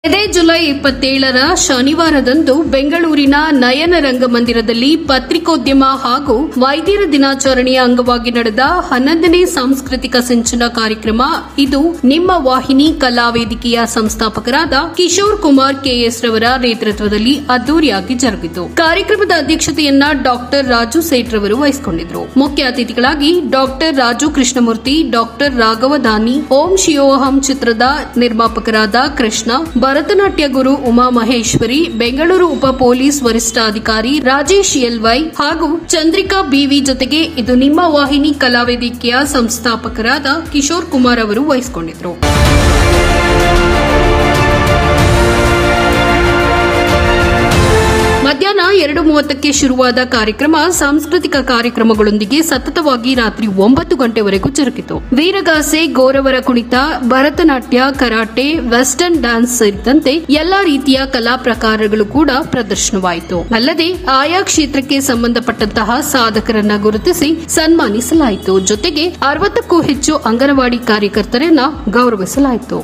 ಇದೇ ಜುಲೈ 27ರ ಶನಿವಾರದಂದು ಬೆಂಗಳೂರಿನ ನಯನ ರಂಗಮಂದಿರದಲ್ಲಿ ಪತ್ರಿಕೋದ್ಯಮ ಹಾಗೂ ವೈದ್ಯರ ದಿನಾಚರಣೆಯ ಅಂಗವಾಗಿ ನಡೆದ 11ನೇ ಸಾಂಸ್ಕೃತಿಕ ಸಿಂಚನ ಕಾರ್ಯಕ್ರಮ. ಇದು ನಿಮ್ಮ ವಾಹಿನಿ ಕಲಾ ವೇದಿಕೆಯ ಸಂಸ್ಥಾಪಕರಾದ ಕಿಶೋರ್ ಕುಮಾರ್ ಕೆಎಸ್ ರವರ ನೇತೃತ್ವದಲ್ಲಿ ಅದ್ದೂರಿಯಾಗಿ ಜರುಗಿತು. ಕಾರ್ಯಕ್ರಮದ ಅಧ್ಯಕ್ಷತೆಯನ್ನ ಡಾಕ್ಟರ್ ರಾಜು ಸೇಠ್ ರವರು ವಹಿಸಿಕೊಂಡಿದ್ದರು. ಮುಖ್ಯ ಅತಿಥಿಗಳಾಗಿ ಡಾಕ್ಟರ್ ರಾಜು ಕೃಷ್ಣಮೂರ್ತಿ, ಡಾಕ್ಟರ್ ರಾಘವ ದಾನಿ, ಓಂ ಶಿವೋಹಂ ಚಿತ್ರದ ನಿರ್ಮಾಪಕರಾದ ಕೃಷ್ಣ, ಭರತನಾಟ್ಯ ಗುರು ಉಮಾ ಮಹೇಶ್ವರಿ, ಬೆಂಗಳೂರು ಉಪ ಪೊಲೀಸ್ ವರಿಷ್ಠಾಧಿಕಾರಿ ರಾಜೇಶ್ ಎಲ್ವೈ ಹಾಗೂ ಚಂದ್ರಿಕಾ ಬಿವಿ ಜೊತೆಗೆ ಇದು ನಿಮ್ಮ ವಾಹಿನಿ ಕಲಾ ವೇದಿಕೆಯ ಸಂಸ್ಥಾಪಕರಾದ ಕಿಶೋರ್ ಕುಮಾರ್ ಅವರು ವಹಿಸಿಕೊಂಡಿದ್ದರು. ಮಧ್ಯಾಹ್ನ 2:30ಕ್ಕೆ ಶುರುವಾದ ಕಾರ್ಯಕ್ರಮ ಸಾಂಸ್ಕೃತಿಕ ಕಾರ್ಯಕ್ರಮಗಳೊಂದಿಗೆ ಸತತವಾಗಿ ರಾತ್ರಿ 9 ಗಂಟೆವರೆಗೂ ಜರುಗಿತು. ವೀರಗಾಸೆ, ಗೋರವರ ಕುಣಿತ, ಭರತನಾಟ್ಯ, ಕರಾಟೆ, ವೆಸ್ಟರ್ನ್ ಡ್ಯಾನ್ಸ್ ಸೇರಿದಂತೆ ಎಲ್ಲಾ ರೀತಿಯ ಕಲಾ ಪ್ರಕಾರಗಳು ಕೂಡ ಪ್ರದರ್ಶನವಾಯಿತು. ಅಲ್ಲದೆ ಆಯಾ ಕ್ಷೇತ್ರಕ್ಕೆ ಸಂಬಂಧಪಟ್ಟಂತಹ ಸಾಧಕರನ್ನ ಗುರುತಿಸಿ ಸನ್ಮಾನಿಸಲಾಯಿತು. ಜೊತೆಗೆ 60ಕ್ಕೂ ಹೆಚ್ಚು ಅಂಗನವಾಡಿ ಕಾರ್ಯಕರ್ತರನ್ನ ಗೌರವಿಸಲಾಯಿತು.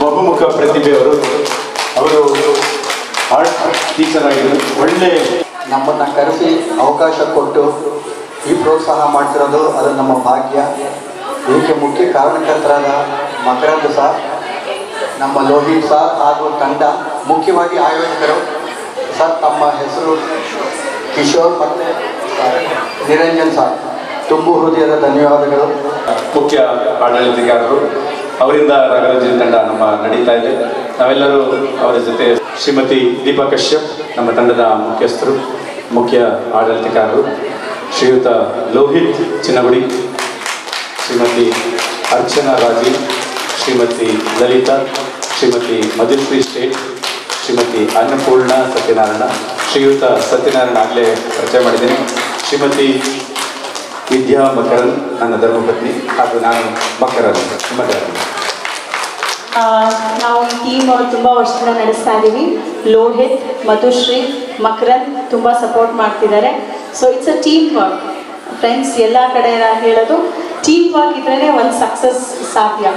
ಬಹುಮುಖ ಪ್ರತಿಭೆಯವರು ಅವರು ಆರ್ಟ್ ಟೀಚರ್ ಆಗಿದ್ರು. ಒಳ್ಳೆ ನಮ್ಮನ್ನು ಕರೆಸಿ ಅವಕಾಶ ಕೊಟ್ಟು ಈ ಪ್ರೋತ್ಸಾಹ ಮಾಡ್ತಿರೋದು ಅದು ನಮ್ಮ ಭಾಗ್ಯ. ಇದಕ್ಕೆ ಮುಖ್ಯ ಕಾರಣಕರ್ತರಾದ ಮಕರಂದ್ ಸರ್, ನಮ್ಮ ಲೋಹಿತ್ ಸರ್ ಹಾಗೂ ತಂಡ, ಮುಖ್ಯವಾಗಿ ಆಯೋಜಕರು ಸರ್, ತಮ್ಮ ಹೆಸರು ಕಿಶೋರ್ ಮತ್ತು ನಿರಂಜನ್ ಸರ್, ತುಂಬು ಹೃದಯದ ಧನ್ಯವಾದಗಳು. ಮುಖ್ಯ ಆಡಳಿತಗಾರರು ಅವರಿಂದ ರಾಘರಾಜನ್ ತಂಡ ನಮ್ಮ ನಡೀತಾ ಇದೆ. ನಾವೆಲ್ಲರೂ ಅವರ ಜೊತೆ ಶ್ರೀಮತಿ ದೀಪಾ ಕಶ್ಯಪ್ ನಮ್ಮ ತಂಡದ ಮುಖ್ಯಸ್ಥರು, ಮುಖ್ಯ ಆಡಳಿತಗಾರರು, ಶ್ರೀಯುತ ಲೋಹಿತ್ ಚಿನ್ನಗುಡಿ, ಶ್ರೀಮತಿ ಅರ್ಚನಾ ರಾಜಿ, ಶ್ರೀಮತಿ ಲಲಿತಾ, ಶ್ರೀಮತಿ ಮಧುಶ್ರೀ ಸ್ಟೇಟ್, ಶ್ರೀಮತಿ ಅನ್ನಪೂರ್ಣ ಸತ್ಯನಾರಾಯಣ, ಶ್ರೀಯುತ ಸತ್ಯನಾರಾಯಣ ಆಗಲೇ ಪರಿಚಯ ಮಾಡಿದ್ದೇನೆ, ಶ್ರೀಮತಿ ವಿದ್ಯಾ ಮಕರನ್ ನನ್ನ ಧರ್ಮಪತ್ನಿ, ಹಾಗೂ ನಾನು ಮಕರನ್. ನಾವು ಈ ಟೀಮ್ ತುಂಬ ವರ್ಷದಿಂದ ನಡೆಸ್ತಾ ಇದ್ದೀವಿ. ಲೋಹಿತ್, ಮಧುಶ್ರೀ, ಮಕರನ್ ತುಂಬ ಸಪೋರ್ಟ್ ಮಾಡ್ತಿದ್ದಾರೆ. So it's a team work friends. ಎಲ್ಲ ಕಡೆ ಹೇಳೋದು ಟೀಮ್ ವರ್ಕ್ ಇದ್ರೇ ಒಂದು ಸಕ್ಸಸ್ ಸಾಧ್ಯ.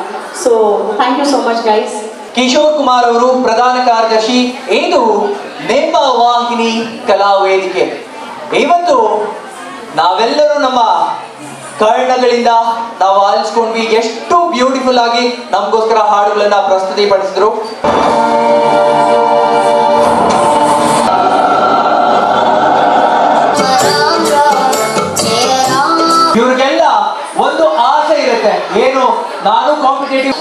So thank you so much guys. Kishore Kumar ಅವರು ಪ್ರಧಾನ ಕಾರ್ಯದರ್ಶಿ. ಇದು ನಿಮ್ಮ ವಾಹಿನಿ ಕಲಾ ವೇದಿಕೆ. ಇವತ್ತು ನಾವೆಲ್ಲರೂ ನಮ್ಮ ಕರ್ಣಗಳಿಂದ ನಾವು ಆಲಿಸ್ಕೊಂಡ್ವಿ. ಎಷ್ಟು ಬ್ಯೂಟಿಫುಲ್ ಆಗಿ ನಮಗೋಸ್ಕರ ಹಾಡುಗಳನ್ನ ಪ್ರಸ್ತುತಿಪಡಿಸಿದ್ರು. ಇವ್ರಿಗೆಲ್ಲ ಒಂದು ಆಸೆ ಇರುತ್ತೆ, ಏನು, ನಾನು ಕಾಂಪಿಟೇಟಿವ್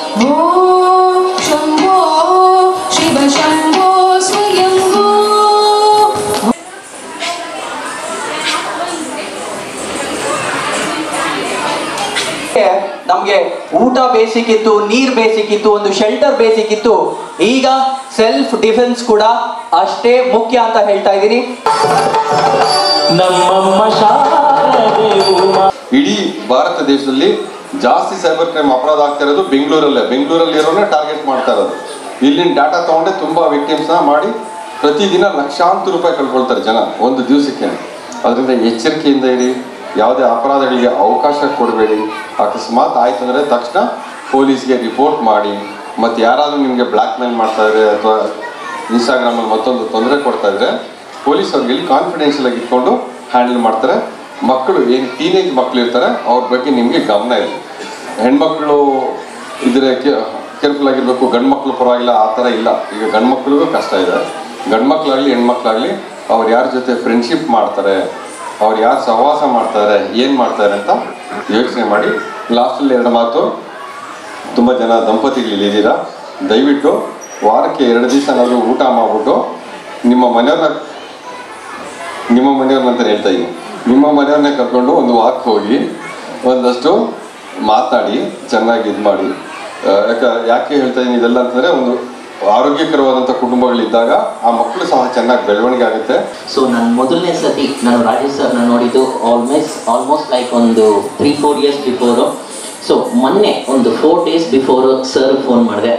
ನಮ್ಗೆ ಊಟ ಬೇಸಿಕ್ಕಿತ್ತು, ನೀರ್ ಬೇಸಿಕ್ಕಿತ್ತು, ಒಂದು ಶೆಲ್ಟರ್ ಬೇಸಿಕ್ಕಿತ್ತು. ಈಗ ಸೆಲ್ಫ್ ಡಿಫೆನ್ಸ್ ಕೂಡ ಅಷ್ಟೇ ಮುಖ್ಯ ಅಂತ ಹೇಳ್ತಾ ಇದ್ದೀನಿ. ಇಡೀ ಭಾರತ ದೇಶದಲ್ಲಿ ಜಾಸ್ತಿ ಸೈಬರ್ ಕ್ರೈಮ್ ಅಪರಾಧ ಆಗ್ತಾ ಇರೋದು ಬೆಂಗಳೂರಲ್ಲಿರೋನೇ ಟಾರ್ಗೆಟ್ ಮಾಡ್ತಾ ಇರೋದು. ಇಲ್ಲಿನ ಡಾಟಾ ತಗೊಂಡೆ ತುಂಬಾ ವಿಕ್ಟಿಮ್ಸ್ನ ಮಾಡಿ ಪ್ರತಿದಿನ ಲಕ್ಷಾಂತರ ರೂಪಾಯಿ ಕಳ್ಕೊಳ್ತಾರೆ ಜನ ಒಂದು ದಿವಸಕ್ಕೆ. ಅದರಿಂದ ಎಚ್ಚರಿಕೆಯಿಂದ ಇರಿ, ಯಾವುದೇ ಅಪರಾಧಗಳಿಗೆ ಅವಕಾಶ ಕೊಡಬೇಡಿ. ಅಕಸ್ಮಾತ್ ಆಯ್ತು ಅಂದರೆ ತಕ್ಷಣ ಪೊಲೀಸ್ಗೆ ರಿಪೋರ್ಟ್ ಮಾಡಿ. ಮತ್ತು ಯಾರಾದರೂ ನಿಮಗೆ ಬ್ಲ್ಯಾಕ್ ಮೇಲ್ ಮಾಡ್ತಾ ಇದ್ರೆ ಅಥವಾ ಇನ್ಸ್ಟಾಗ್ರಾಮಲ್ಲಿ ಮತ್ತೊಂದು ತೊಂದರೆ ಕೊಡ್ತಾ ಇದ್ರೆ ಪೊಲೀಸ್ ಅವ್ರಿಗೆ ಇಲ್ಲಿ ಕಾನ್ಫಿಡೆನ್ಷಿಯಲ್ ಆಗಿ ಇಟ್ಕೊಂಡು ಹ್ಯಾಂಡಲ್ ಮಾಡ್ತಾರೆ. ಮಕ್ಕಳು ಏನು ಟೀನೇಜ್ ಮಕ್ಕಳು ಇರ್ತಾರೆ ಅವ್ರ ಬಗ್ಗೆ ನಿಮಗೆ ಗಮನ ಇದೆ. ಹೆಣ್ಮಕ್ಳು ಇದ್ರೆ ಕೇರ್ಫುಲ್ ಆಗಿರಬೇಕು, ಗಂಡು ಮಕ್ಕಳು ಪರವಾಗಿಲ್ಲ, ಆ ಥರ ಇಲ್ಲ. ಈಗ ಗಂಡು ಮಕ್ಕಳಿಗೂ ಕಷ್ಟ ಇದೆ. ಗಂಡು ಮಕ್ಕಳಾಗಲಿ ಹೆಣ್ಮಕ್ಳಾಗಲಿ ಅವ್ರು ಯಾರ ಜೊತೆ ಫ್ರೆಂಡ್ಶಿಪ್ ಮಾಡ್ತಾರೆ, ಅವ್ರು ಯಾರು ಸಹವಾಸ ಮಾಡ್ತಾರೆ, ಏನು ಮಾಡ್ತಾರೆ ಅಂತ ಯೋಚನೆ ಮಾಡಿ ಲಾಸ್ಟಲ್ಲಿ 2 ಮಾತು. ತುಂಬ ಜನ ದಂಪತಿಗಳಿದ್ದೀರಾ, ದಯವಿಟ್ಟು ವಾರಕ್ಕೆ 2 ದಿವಸನಾದರೂ ಊಟ ಮಾಡಿಬಿಟ್ಟು ನಿಮ್ಮ ಮನೆಯವ್ರನ್ನಂತ ಹೇಳ್ತಾ ಇದ್ದೀನಿ, ನಿಮ್ಮ ಮನೆಯವ್ರನ್ನೇ ಕರ್ಕೊಂಡು ಒಂದು ವಾಕ್ ಹೋಗಿ ಒಂದಷ್ಟು ಮಾತಾಡಿ ಚೆನ್ನಾಗಿ ಇದು ಮಾಡಿ. ಯಾಕೆ ಹೇಳ್ತಾ ಇದ್ದೀನಿ ಇದೆಲ್ಲ ಅಂತಂದರೆ, ಒಂದು ಆರೋಗ್ಯಕರವಾದಂಥ ಕುಟುಂಬಗಳಿದ್ದಾಗ ಆ ಮಕ್ಕಳು ಸಹ ಚೆನ್ನಾಗಿ ಬೆಳವಣಿಗೆ ಆಗುತ್ತೆ. ಸೊ ನಾನು ಮೊದಲನೇ ಸತಿ ನಾನು ರಾಜೇಶ್ ಸರ್ನ ನೋಡಿದ್ದು ಆಲ್ಮೋಸ್ಟ್ ಲೈಕ್ ಒಂದು 3-4 ಇಯರ್ಸ್ ಬಿಫೋರು. ಸೊ ಮೊನ್ನೆ ಒಂದು 4 ಡೇಸ್ ಬಿಫೋರು ಸರ್ ಫೋನ್ ಮಾಡಿದೆ,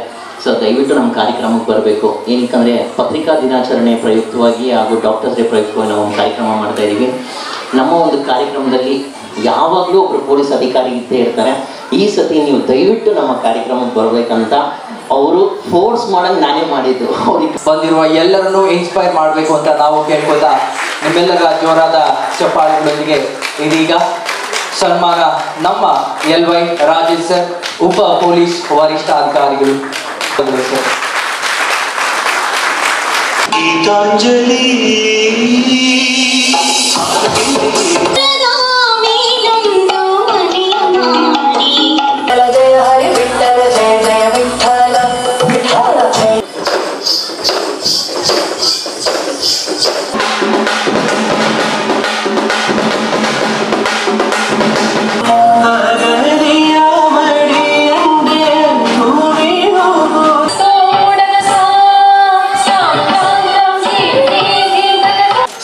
ಸರ್ ದಯವಿಟ್ಟು ನಮ್ಮ ಕಾರ್ಯಕ್ರಮಕ್ಕೆ ಬರಬೇಕು. ಏನಕ್ಕಂದರೆ ಪತ್ರಿಕಾ ದಿನಾಚರಣೆ ಪ್ರಯುಕ್ತವಾಗಿ ಹಾಗೂ ಡಾಕ್ಟರ್ಸ್ ಡೇ ಪ್ರಯುಕ್ತವಾಗಿ ನಾವು ಒಂದು ಕಾರ್ಯಕ್ರಮ ಮಾಡ್ತಾ ಇದ್ದೀವಿ. ನಮ್ಮ ಒಂದು ಕಾರ್ಯಕ್ರಮದಲ್ಲಿ ಯಾವಾಗಲೂ ಒಬ್ಬರು ಪೊಲೀಸ್ ಅಧಿಕಾರಿ ಇದ್ದೇ ಇರ್ತಾರೆ. ಈ ಸತಿ ನೀವು ದಯವಿಟ್ಟು ನಮ್ಮ ಕಾರ್ಯಕ್ರಮಕ್ಕೆ ಬರಬೇಕಂತ ಅವರು ಫೋರ್ಸ್ ಮಾಡಂಗೆ ನಾನೇ ಮಾಡಿದ್ದು. ಅವ್ರಿಗೆ ಬಂದಿರುವ ಎಲ್ಲರನ್ನೂ ಇನ್ಸ್ಪೈರ್ ಮಾಡಬೇಕು ಅಂತ ನಾವು ಕೇಳ್ಕೊತಾ ನಿಮ್ಮೆಲ್ಲರ ಜೋರಾದ ಚಪ್ಪಾಳೆಗಳೊಂದಿಗೆ ಇದೀಗ ಸನ್ಮಾನ ನಮ್ಮ LY ರಾಜೇಶ್ ಸರ್, ಉಪ ಪೊಲೀಸ್ ವರಿಷ್ಠಾಧಿಕಾರಿಗಳು. ಸರ್ ಗೀತಾಂಜಲಿ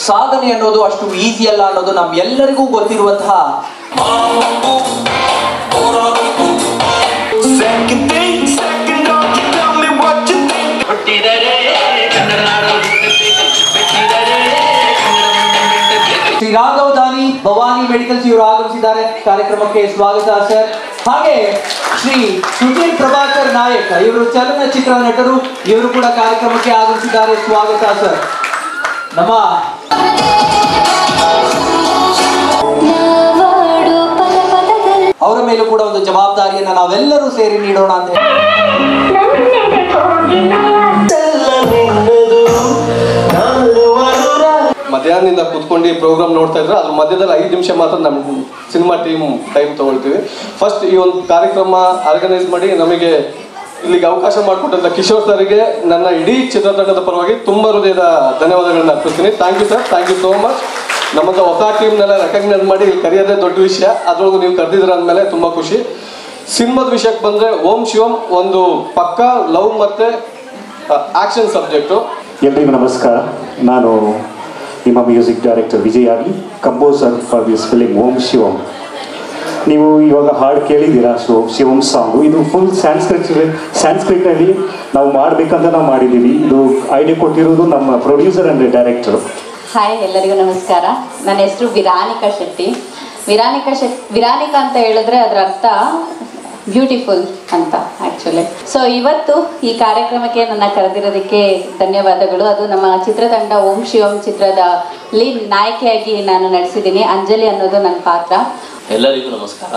ಸಾಧನೆ ಅನ್ನೋದು ಅಷ್ಟು ಈಸಿ ಅಲ್ಲ ಅನ್ನೋದು ನಮ್ಮೆಲ್ಲರಿಗೂ ಗೊತ್ತಿರುವಂತಹ ಶ್ರೀ ರಾಘವ್ ದಾನಿ ಭವಾನಿ ಮೆಡಿಕಲ್ಸ್ ಇವರು ಆಗಮಿಸಿದ್ದಾರೆ. ಕಾರ್ಯಕ್ರಮಕ್ಕೆ ಸ್ವಾಗತ ಸರ್. ಹಾಗೆ ಶ್ರೀ ಸುಧೀರ್ ಪ್ರಭಾಕರ್ ನಾಯಕ್ ಇವರು ಚಲನಚಿತ್ರ ನಟರು, ಇವರು ಕೂಡ ಕಾರ್ಯಕ್ರಮಕ್ಕೆ ಆಗಮಿಸಿದ್ದಾರೆ. ಸ್ವಾಗತ ಸರ್. ನಮ್ಮ ಅವರ ಮೇಲೂ ಕೂಡ ಒಂದು ಜವಾಬ್ದಾರಿಯನ್ನು ನಾವೆಲ್ಲರೂ ಸೇರಿ ನೀಡೋಣ ಅಂತ ಮಧ್ಯಾಹ್ನದಿಂದ ಕೂತ್ಕೊಂಡು ಪ್ರೋಗ್ರಾಮ್ ನೋಡ್ತಾ ಇದ್ರೆ ಅದ್ರ ಮಧ್ಯದಲ್ಲಿ 5 ನಿಮಿಷ ಮಾತ್ರ ನಮ್ಮ ಸಿನಿಮಾ ಟೀಮ್ ಟೈಮ್ ತಗೊಳ್ತೀವಿ. ಫಸ್ಟ್ ಈ ಒಂದು ಕಾರ್ಯಕ್ರಮ ಆರ್ಗನೈಸ್ ಮಾಡಿ ನಮಗೆ ಇಲ್ಲಿಗೆ ಅವಕಾಶ ಮಾಡಿಕೊಟ್ಟಂತ ಕಿಶೋರ್ ಸರ್ಗೆ ನನ್ನ ಇಡೀ ಚಿತ್ರತಂಡದ ಪರವಾಗಿ ತುಂಬ ಹೃದಯದ ಧನ್ಯವಾದಗಳನ್ನ ಅರ್ಪಿಸ್ತೀನಿ. Thank you sir, thank you so much. ನಮ್ಮಂತ ಹೊಸ ಟೀಮ್ನೆಲ್ಲ ರೆಕಗ್ನೈಸ್ ಮಾಡಿ ಇಲ್ಲಿ ಕರೆಯೋದೇ ದೊಡ್ಡ ವಿಷಯ, ಅದ್ರೊಳಗೂ ನೀವು ಕರೆದಿದ್ರ ಅಂದಮೇಲೆ ತುಂಬ ಖುಷಿ. ಸಿನಿಮಾದ ವಿಷಯಕ್ಕೆ ಬಂದರೆ ಓಂ ಶಿವಂ ಒಂದು ಪಕ್ಕಾ ಲವ್ ಮತ್ತು ಆಕ್ಷನ್ ಸಬ್ಜೆಕ್ಟು. ಎಲ್ರಿಗೂ ನಮಸ್ಕಾರ. ನಾನು ನಿಮ್ಮ ಮ್ಯೂಸಿಕ್ ಡೈರೆಕ್ಟರ್ ವಿಜಯ್ ಆಗಿ, ಕಂಪೋಸರ್ ಫಾರ್ ದಿಸ್ ಫಿಲಿಮ್ ಓಂ ಶಿವಂ. ನೀವು ಇವಾಗ ಹಾಡು ಕೇಳಿದ್ದೀರಾ, ಶಿವಂ ಸಾಂಗು. ಇದು ಫುಲ್ ಸ್ಯಾನ್ಸ್ಕ್ರಿಟ್ನಲ್ಲಿ ನಾವು ಮಾಡಬೇಕಂತ ನಾವು ಮಾಡಿದ್ದೀವಿ. ಇದು ಐಡಿಯಾ ಕೊಟ್ಟಿರೋದು ನಮ್ಮ ಪ್ರೊಡ್ಯೂಸರ್ ಅಂದರೆ ಡೈರೆಕ್ಟರು. ಹಾಯ್, ಎಲ್ಲರಿಗೂ ನಮಸ್ಕಾರ. ನನ್ನ ಹೆಸರು ವಿರಾನಿಕಾ ಶೆಟ್ಟಿ. ವಿರಾನಿಕಾ ಅಂತ ಹೇಳಿದ್ರೆ ಅದರ ಅರ್ಥ ಬ್ಯೂಟಿಫುಲ್ ಅಂತ ಆ್ಯಕ್ಚುಲಿ. ಸೊ ಇವತ್ತು ಈ ಕಾರ್ಯಕ್ರಮಕ್ಕೆ ನನ್ನ ಕರೆದಿರೋದಕ್ಕೆ ಧನ್ಯವಾದಗಳು. ಅದು ನಮ್ಮ ಚಿತ್ರತಂಡ ಓಂ ಶಿವಂ ಚಿತ್ರದ ಲೀಡ್ ನಾಯಕಿಯಾಗಿ ನಾನು ನಡೆಸಿದ್ದೀನಿ. ಅಂಜಲಿ ಅನ್ನೋದು ನನ್ನ ಪಾತ್ರ. ಎಲ್ಲರಿಗೂ ನಮಸ್ಕಾರ.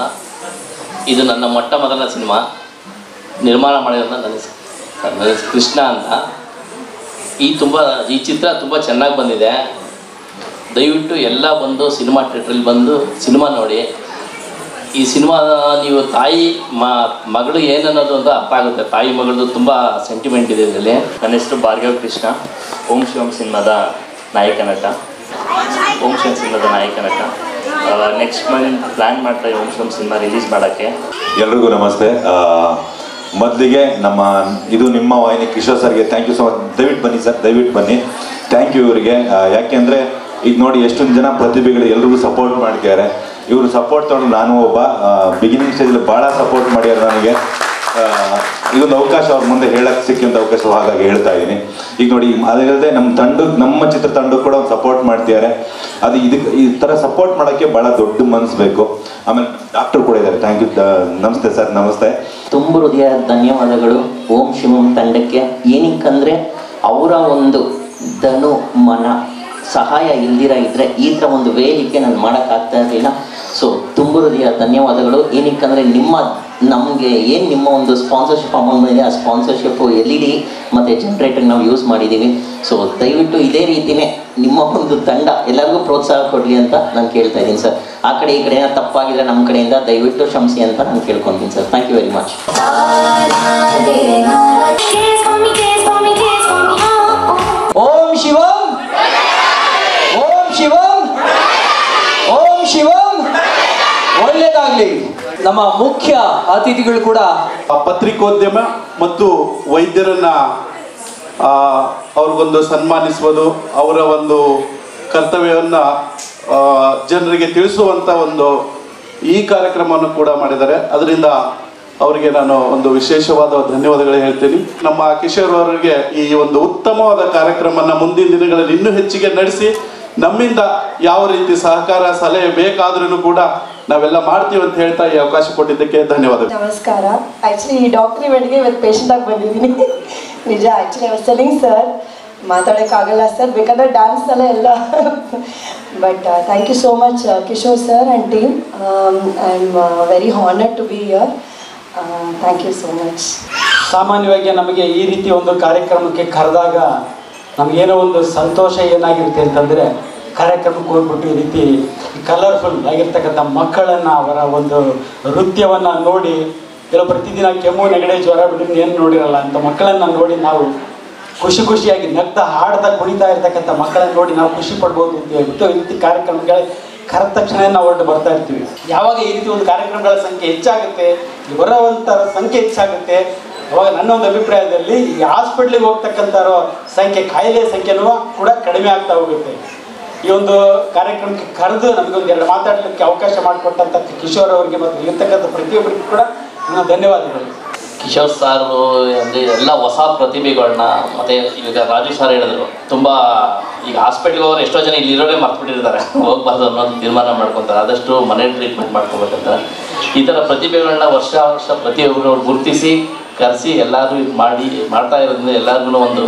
ಇದು ನನ್ನ ಮೊಟ್ಟ ಮೊದಲ ಸಿನಿಮಾ. ನಿರ್ಮಾಣ ಮಾಡಿರೋದು ನನ್ನ ಕೃಷ್ಣ ಅಂತ. ಈ ಚಿತ್ರ ತುಂಬ ಚೆನ್ನಾಗಿ ಬಂದಿದೆ. ದಯವಿಟ್ಟು ಎಲ್ಲ ಬಂದು ಸಿನಿಮಾ ಥಿಯೇಟ್ರಲ್ಲಿ ಬಂದು ಸಿನಿಮಾ ನೋಡಿ. ಈ ಸಿನಿಮಾ ನೀವು ತಾಯಿ ಮಗಳು ಏನನ್ನೋದು ಅಂತ ಅರ್ಥ ಆಗುತ್ತೆ. ತಾಯಿ ಮಗಳದು ತುಂಬ ಸೆಂಟಿಮೆಂಟ್ ಇದೆ ಇದರಲ್ಲಿ. ನನ್ನ ಹೆಸರು ಭಾರ್ಗವ್ ಕೃಷ್ಣ, ಓಂ ಶಿವಂ ಸಿನಿಮಾದ ನಾಯಕ ನಟ. ನೆಕ್ಸ್ಟ್ ಮಂತ್ ಪ್ಲ್ಯಾನ್ ಮಾಡ್ತಾ ಓಂ ಶಿವಂ ಸಿನಿಮಾ ರಿಲೀಸ್ ಮಾಡೋಕ್ಕೆ. ಎಲ್ರಿಗೂ ನಮಸ್ತೆ. ಮೊದಲಿಗೆ ಇದು ನಿಮ್ಮ ವಾಹಿನಿ ಕಿಶೋರ್ ಸರ್ಗೆ ಥ್ಯಾಂಕ್ ಯು ಸೊ ಮಚ್. ದಯವಿಟ್ಟು ಬನ್ನಿ ಸರ್, ದಯವಿಟ್ಟು ಬನ್ನಿ. ಥ್ಯಾಂಕ್ ಯು ಇವರಿಗೆ. ಯಾಕೆಂದರೆ ಈಗ ನೋಡಿ ಎಷ್ಟೊಂದು ಜನ ಪ್ರತಿಭೆಗಳು ಎಲ್ರಿಗೂ ಸಪೋರ್ಟ್ ಮಾಡಿದ್ದಾರೆ. ಇವರು ಸಪೋರ್ಟ್ ತೊಗೊಂಡು ನಾನು ಒಬ್ಬ ಬಿಗಿನಿಂಗ್ ಸ್ಟೇಜಲ್ಲಿ ಭಾಳ ಸಪೋರ್ಟ್ ಮಾಡ್ಯಾರ ನನಗೆ. ಇದೊಂದು ಅವಕಾಶ ಅವ್ರ ಮುಂದೆ ಹೇಳಕ್ಕೆ ಸಿಕ್ಕಿಂತ ಅವಕಾಶ, ಹಾಗಾಗಿ ಹೇಳ್ತಾ ಇದ್ದೀನಿ. ಈಗ ನೋಡಿ ಅದಲ್ಲದೆ ನಮ್ಮ ಚಿತ್ರತಂಡ ಕೂಡ ಒಂದು ಸಪೋರ್ಟ್ ಮಾಡ್ತಿದ್ದಾರೆ. ಅದು ಈ ಥರ ಸಪೋರ್ಟ್ ಮಾಡೋಕ್ಕೆ ಭಾಳ ದೊಡ್ಡ ಮನಸ್ಸು ಬೇಕು. ಆಮೇಲೆ ಡಾಕ್ಟರ್ ಕೂಡ ಇದ್ದಾರೆ. Thank you. ನಮಸ್ತೆ ಸರ್. ನಮಸ್ತೆ. ತುಂಬ ಹೃದಯ ಧನ್ಯವಾದಗಳು ಓಂ ಶಿವಂ ತಂಡಕ್ಕೆ. ಏನಕ್ಕಂದರೆ ಅವರ ಒಂದು ಮನ ಸಹಾಯ ಇದ್ದರೆ ಈ ಥರ ಒಂದು ವೇದಿಕೆ ನಾನು ಮಾಡೋಕ್ಕಾಗ್ತಾ ಇರಲಿಲ್ಲ. ಸೊ ತುಂಬ ಹೃದಯ ಧನ್ಯವಾದಗಳು. ಏನಕ್ಕಂದರೆ ನಮಗೆ ಏನು ನಿಮ್ಮ ಒಂದು ಸ್ಪಾನ್ಸರ್ಶಿಪ್ ಅಮೌಂಟ್ ಇದೆ, ಆ ಸ್ಪಾನ್ಸರ್ಶಿಪ್ LED ಮತ್ತು ಜನ್ರೇಟರ್ ನಾವು ಯೂಸ್ ಮಾಡಿದ್ದೀವಿ. ಸೊ ದಯವಿಟ್ಟು ಇದೇ ರೀತಿಯೇ ನಿಮ್ಮ ಒಂದು ತಂಡ ಎಲ್ಲರಿಗೂ ಪ್ರೋತ್ಸಾಹ ಕೊಡಲಿ ಅಂತ ನಾನು ಕೇಳ್ತಾ ಇದ್ದೀನಿ ಸರ್. ಆ ಕಡೆ ಈ ಕಡೆ ತಪ್ಪಾಗಿದ್ರೆ ನಮ್ಮ ಕಡೆಯಿಂದ ದಯವಿಟ್ಟು ಕ್ಷಮಿಸಿ ಅಂತ ನಾನು ಕೇಳ್ಕೊತೀನಿ ಸರ್. Thank you very much. Om Shivam, Om Shivam, Om Shivam. ಒಳ್ಳೆಯದಾಗಲಿ. ನಮ್ಮ ಮುಖ್ಯ ಅತಿಥಿಗಳು ಕೂಡ ಪತ್ರಿಕೋದ್ಯಮ ಮತ್ತು ವೈದ್ಯರನ್ನ ಅವ್ರಿಗೊಂದು ಸನ್ಮಾನಿಸುವುದು, ಅವರ ಒಂದು ಕರ್ತವ್ಯವನ್ನು ಜನರಿಗೆ ತಿಳಿಸುವಂಥ ಒಂದು ಈ ಕಾರ್ಯಕ್ರಮವನ್ನು ಕೂಡ ಮಾಡಿದ್ದಾರೆ. ಅದರಿಂದ ಅವರಿಗೆ ನಾನು ಒಂದು ವಿಶೇಷವಾದ ಧನ್ಯವಾದಗಳು ಹೇಳ್ತೀನಿ. ನಮ್ಮ ಕಿಶೋರ್ ಅವರಿಗೆ ಈ ಒಂದು ಉತ್ತಮವಾದ ಕಾರ್ಯಕ್ರಮನ ಮುಂದಿನ ದಿನಗಳಲ್ಲಿ ಇನ್ನೂ ಹೆಚ್ಚಿಗೆ ನಡೆಸಿ ನಮ್ಮಿಂದ ಯಾವ ರೀತಿ ಸಹಕಾರ ಸಲಹೆ ಬೇಕಾದ್ರೂ ಕೂಡ ನಾವೆಲ್ಲ ಮಾಡ್ತೀವಿ ಅಂತ ಹೇಳ್ತಾ ಈ ಅವಕಾಶ ಕೊಟ್ಟಿದ್ದಕ್ಕೆ ಧನ್ಯವಾದಗಳು. ನಮಸ್ಕಾರ. ಆ್ಯಕ್ಚುಲಿ ಈ ಡಾಕ್ಟ್ರ್ ಇವೆಂಟ್ಗೆ ಇವತ್ತು ಪೇಷಂಟಾಗಿ ಬಂದಿದ್ದೀನಿ. ನಿಜ, actually I was telling sir, ಮಾತಾಡೋಕ್ಕಾಗಲ್ಲ ಸರ್, ಬೇಕಾದ್ರೆ ಡ್ಯಾನ್ಸಲ್ಲೇ ಎಲ್ಲ. But thank you so much Kishore sir and team. I am very honoured to be here. Thank you so much. ಸಾಮಾನ್ಯವಾಗಿ ನಮಗೆ ಈ ರೀತಿ ಒಂದು ಕಾರ್ಯಕ್ರಮಕ್ಕೆ ಕರೆದಾಗ ನಮಗೇನೋ ಒಂದು ಸಂತೋಷ ಏನಾಗಿರುತ್ತೆ ಅಂತಂದರೆ, ಕಾರ್ಯಕ್ರಮಕ್ಕೆ ಹೋಗ್ಬಿಟ್ಟು ಈ ರೀತಿ ಕಲರ್ಫುಲ್ ಆಗಿರ್ತಕ್ಕಂಥ ಮಕ್ಕಳನ್ನು, ಅವರ ಒಂದು ನೃತ್ಯವನ್ನು ನೋಡಿ, ಎಲ್ಲ ಪ್ರತಿದಿನ ಕೆಮ್ಮು ನೆಗಡೆ ಜ್ವರ ಬಿಟ್ಟು ಏನು ನೋಡಿರಲ್ಲ ಅಂತ ಮಕ್ಕಳನ್ನು ನೋಡಿ ನಾವು ಖುಷಿಯಾಗಿ ನಗ್ತಾ ಹಾಡ್ತಾ ಕುಣಿತಾ ಇರ್ತಕ್ಕಂಥ ಮಕ್ಕಳನ್ನು ನೋಡಿ ನಾವು ಖುಷಿ ಪಡ್ಬೋದು ಅಂತ ಹೇಳ್ಬಿಟ್ಟು ಈ ರೀತಿ ಕಾರ್ಯಕ್ರಮಗಳ ಕರೆದ ತಕ್ಷಣ ನಾವು ಹೊರಟು ಬರ್ತಾ ಇರ್ತೀವಿ. ಯಾವಾಗ ಈ ರೀತಿ ಒಂದು ಕಾರ್ಯಕ್ರಮಗಳ ಸಂಖ್ಯೆ ಹೆಚ್ಚಾಗುತ್ತೆ, ಬರೋವಂಥರ ಸಂಖ್ಯೆ ಹೆಚ್ಚಾಗುತ್ತೆ, ಅವಾಗ ನನ್ನ ಒಂದು ಅಭಿಪ್ರಾಯದಲ್ಲಿ ಈ ಹಾಸ್ಪಿಟ್ಲಿಗೆ ಹೋಗ್ತಕ್ಕಂಥವ್ರ ಸಂಖ್ಯೆ, ಕಾಯಿಲೆ ಸಂಖ್ಯೆನೂ ಕೂಡ ಕಡಿಮೆ ಆಗ್ತಾ ಹೋಗುತ್ತೆ. ಈ ಒಂದು ಕಾರ್ಯಕ್ರಮಕ್ಕೆ ಕರೆದು ನಮಗೊಂದು ಎರಡು ಮಾತಾಡಲಿಕ್ಕೆ ಅವಕಾಶ ಮಾಡಿಕೊಟ್ಟಂಥ ಕಿಶೋರ್ ಅವರಿಗೆ ಮತ್ತು ಇರ್ತಕ್ಕಂಥ ಪ್ರತಿಯೊಬ್ಬರಿಗೂ ಕೂಡ ನನ್ನ ಧನ್ಯವಾದಗಳು. ಕಿಶೋರ್ ಸಾರು ಅಂದರೆ ಎಲ್ಲ ಹೊಸ ಪ್ರತಿಭೆಗಳನ್ನ, ಮತ್ತು ಈಗ ರಾಜು ಸರ್ ಹೇಳಿದ್ರು, ತುಂಬ ಈಗ ಹಾಸ್ಪಿಟ್ಲಿಗೆ ಹೋಗೋರು ಎಷ್ಟೋ ಜನ ಇಲ್ಲಿರೋರೇ ಮರ್ತ್ಬಿಟ್ಟಿರ್ತಾರೆ, ಹೋಗ್ಬಾರ್ದು ಅನ್ನೋದು ತೀರ್ಮಾನ ಮಾಡ್ಕೊತಾರೆ, ಆದಷ್ಟು ಮನೇಲಿ ಟ್ರೀಟ್ಮೆಂಟ್ ಮಾಡ್ಕೋಬೇಕಂತ. ಈ ಥರ ಪ್ರತಿಭೆಗಳನ್ನ ವರ್ಷ ಪ್ರತಿಯೊಬ್ಬರು ಗುರುತಿಸಿ ಕರೆಸಿ ಎಲ್ಲರೂ ಮಾಡ್ತಾ ಇರೋದ್ರಿಂದ ಎಲ್ಲರಿಗೂ ಒಂದು